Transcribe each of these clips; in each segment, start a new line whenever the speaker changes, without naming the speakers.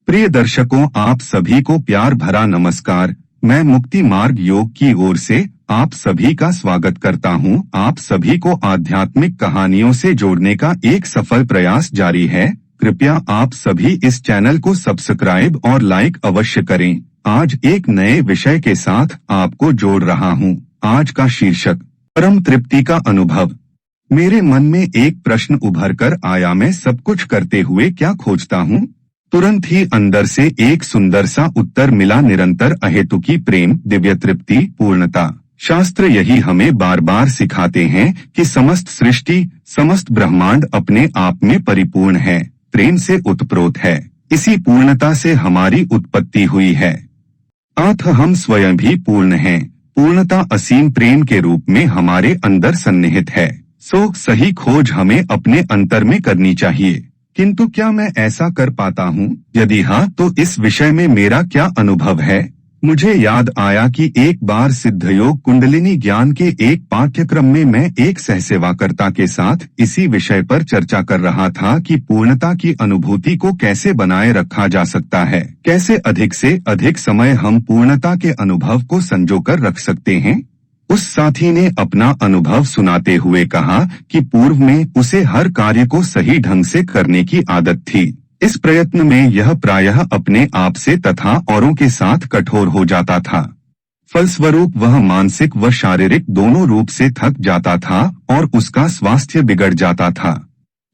प्रिय दर्शकों, आप सभी को प्यार भरा नमस्कार। मैं मुक्ति मार्ग योग की ओर से आप सभी का स्वागत करता हूं। आप सभी को आध्यात्मिक कहानियों से जोड़ने का एक सफल प्रयास जारी है। कृपया आप सभी इस चैनल को सब्सक्राइब और लाइक अवश्य करें। आज एक नए विषय के साथ आपको जोड़ रहा हूं। आज का शीर्षक परम तृप्ति का अनुभव। मेरे मन में एक प्रश्न उभर कर आया, मैं सब कुछ करते हुए क्या खोजता हूँ? तुरंत ही अंदर से एक सुंदर सा उत्तर मिला, निरंतर अहेतुकी प्रेम, दिव्य तृप्ति, पूर्णता। शास्त्र यही हमें बार बार सिखाते हैं कि समस्त सृष्टि, समस्त ब्रह्मांड अपने आप में परिपूर्ण है, प्रेम से उत्प्रोत है। इसी पूर्णता से हमारी उत्पत्ति हुई है, अतः हम स्वयं भी पूर्ण हैं। पूर्णता असीम प्रेम के रूप में हमारे अंदर सन्निहित है। सो सही खोज हमें अपने अंतर में करनी चाहिए। किंतु क्या मैं ऐसा कर पाता हूँ? यदि हाँ, तो इस विषय में मेरा क्या अनुभव है? मुझे याद आया कि एक बार सिद्धयोग कुंडलिनी ज्ञान के एक पाठ्यक्रम में मैं एक सहसेवाकर्ता के साथ इसी विषय पर चर्चा कर रहा था कि पूर्णता की अनुभूति को कैसे बनाए रखा जा सकता है, कैसे अधिक से अधिक समय हम पूर्णता के अनुभव को संजोकर रख सकते हैं। उस साथी ने अपना अनुभव सुनाते हुए कहा कि पूर्व में उसे हर कार्य को सही ढंग से करने की आदत थी। इस प्रयत्न में यह प्रायः अपने आप से तथा औरों के साथ कठोर हो जाता था। फलस्वरूप वह मानसिक व शारीरिक दोनों रूप से थक जाता था और उसका स्वास्थ्य बिगड़ जाता था।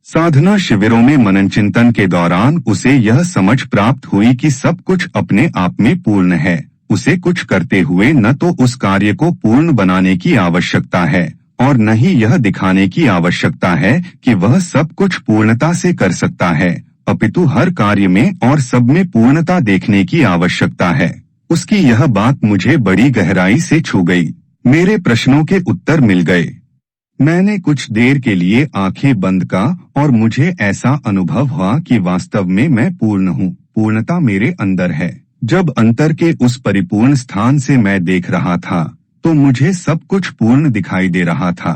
साधना शिविरों में मनन चिंतन के दौरान उसे यह समझ प्राप्त हुई कि सब कुछ अपने आप में पूर्ण है। उसे कुछ करते हुए न तो उस कार्य को पूर्ण बनाने की आवश्यकता है और न ही यह दिखाने की आवश्यकता है कि वह सब कुछ पूर्णता से कर सकता है, अपितु हर कार्य में और सब में पूर्णता देखने की आवश्यकता है। उसकी यह बात मुझे बड़ी गहराई से छू गई। मेरे प्रश्नों के उत्तर मिल गए। मैंने कुछ देर के लिए आंखें बंद का और मुझे ऐसा अनुभव हुआ कि वास्तव में मैं पूर्ण हूँ, पूर्णता मेरे अंदर है। जब अंतर के उस परिपूर्ण स्थान से मैं देख रहा था तो मुझे सब कुछ पूर्ण दिखाई दे रहा था।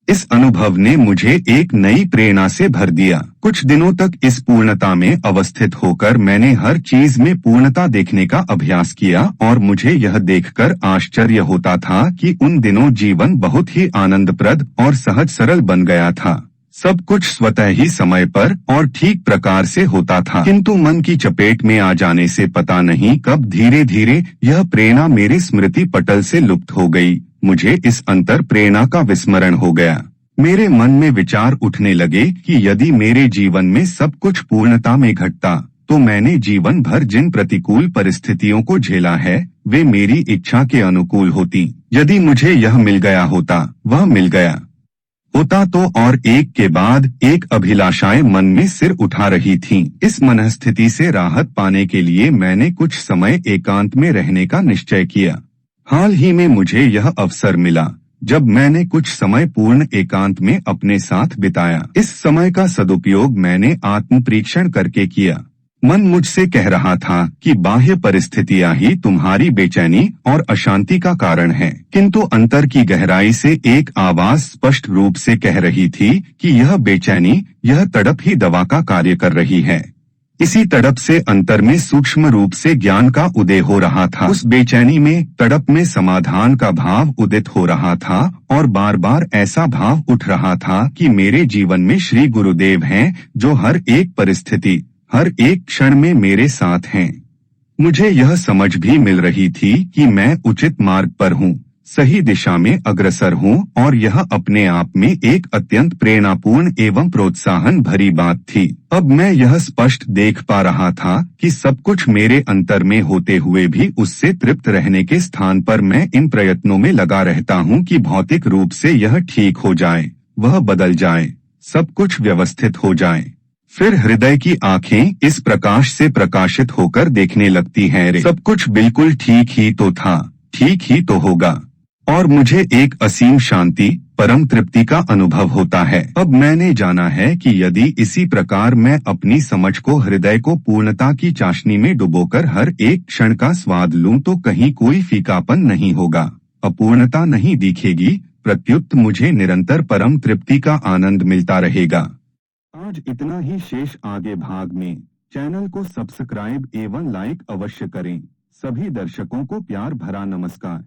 इस अनुभव ने मुझे एक नई प्रेरणा से भर दिया। कुछ दिनों तक इस पूर्णता में अवस्थित होकर मैंने हर चीज में पूर्णता देखने का अभ्यास किया और मुझे यह देखकर आश्चर्य होता था कि उन दिनों जीवन बहुत ही आनंदप्रद और सहज सरल बन गया था। सब कुछ स्वतः ही समय पर और ठीक प्रकार से होता था, किंतु मन की चपेट में आ जाने से पता नहीं कब धीरे धीरे यह प्रेरणा मेरे स्मृति पटल से लुप्त हो गई। मुझे इस अंतर प्रेरणा का विस्मरण हो गया। मेरे मन में विचार उठने लगे कि यदि मेरे जीवन में सब कुछ पूर्णता में घटता तो मैंने जीवन भर जिन प्रतिकूल परिस्थितियों को झेला है वे मेरी इच्छा के अनुकूल होती। यदि मुझे यह मिल गया होता, वह मिल गया होता तो और एक के बाद एक अभिलाषाएं मन में सिर उठा रही थीं। इस मनस्थिति से राहत पाने के लिए मैंने कुछ समय एकांत में रहने का निश्चय किया। हाल ही में मुझे यह अवसर मिला जब मैंने कुछ समय पूर्ण एकांत में अपने साथ बिताया। इस समय का सदुपयोग मैंने आत्म परीक्षण करके किया। मन मुझसे कह रहा था कि बाह्य परिस्थितियां ही तुम्हारी बेचैनी और अशांति का कारण है, किंतु अंतर की गहराई से एक आवाज स्पष्ट रूप से कह रही थी कि यह बेचैनी, यह तड़प ही दवा का कार्य कर रही है। इसी तड़प से अंतर में सूक्ष्म रूप से ज्ञान का उदय हो रहा था। उस बेचैनी में, तड़प में समाधान का भाव उदित हो रहा था और बार बार ऐसा भाव उठ रहा था कि मेरे जीवन में श्री गुरुदेव हैं जो हर एक परिस्थिति, हर एक क्षण में मेरे साथ हैं। मुझे यह समझ भी मिल रही थी कि मैं उचित मार्ग पर हूँ, सही दिशा में अग्रसर हूँ और यह अपने आप में एक अत्यंत प्रेरणापूर्ण एवं प्रोत्साहन भरी बात थी। अब मैं यह स्पष्ट देख पा रहा था कि सब कुछ मेरे अंतर में होते हुए भी उससे तृप्त रहने के स्थान पर मैं इन प्रयत्नों में लगा रहता हूँ कि भौतिक रूप से यह ठीक हो जाए, वह बदल जाए, सब कुछ व्यवस्थित हो जाए। फिर हृदय की आंखें इस प्रकाश से प्रकाशित होकर देखने लगती हैं, सब कुछ बिल्कुल ठीक ही तो था, ठीक ही तो होगा, और मुझे एक असीम शांति, परम तृप्ति का अनुभव होता है। अब मैंने जाना है कि यदि इसी प्रकार मैं अपनी समझ को, हृदय को पूर्णता की चाशनी में डुबोकर हर एक क्षण का स्वाद लूं तो कहीं कोई फीकापन नहीं होगा, अपूर्णता नहीं दिखेगी, प्रत्युत मुझे निरंतर परम तृप्ति का आनंद मिलता रहेगा। आज इतना ही शेष, आगे भाग में चैनल को सब्सक्राइब एवं लाइक अवश्य करें। सभी दर्शकों को प्यार भरा नमस्कार।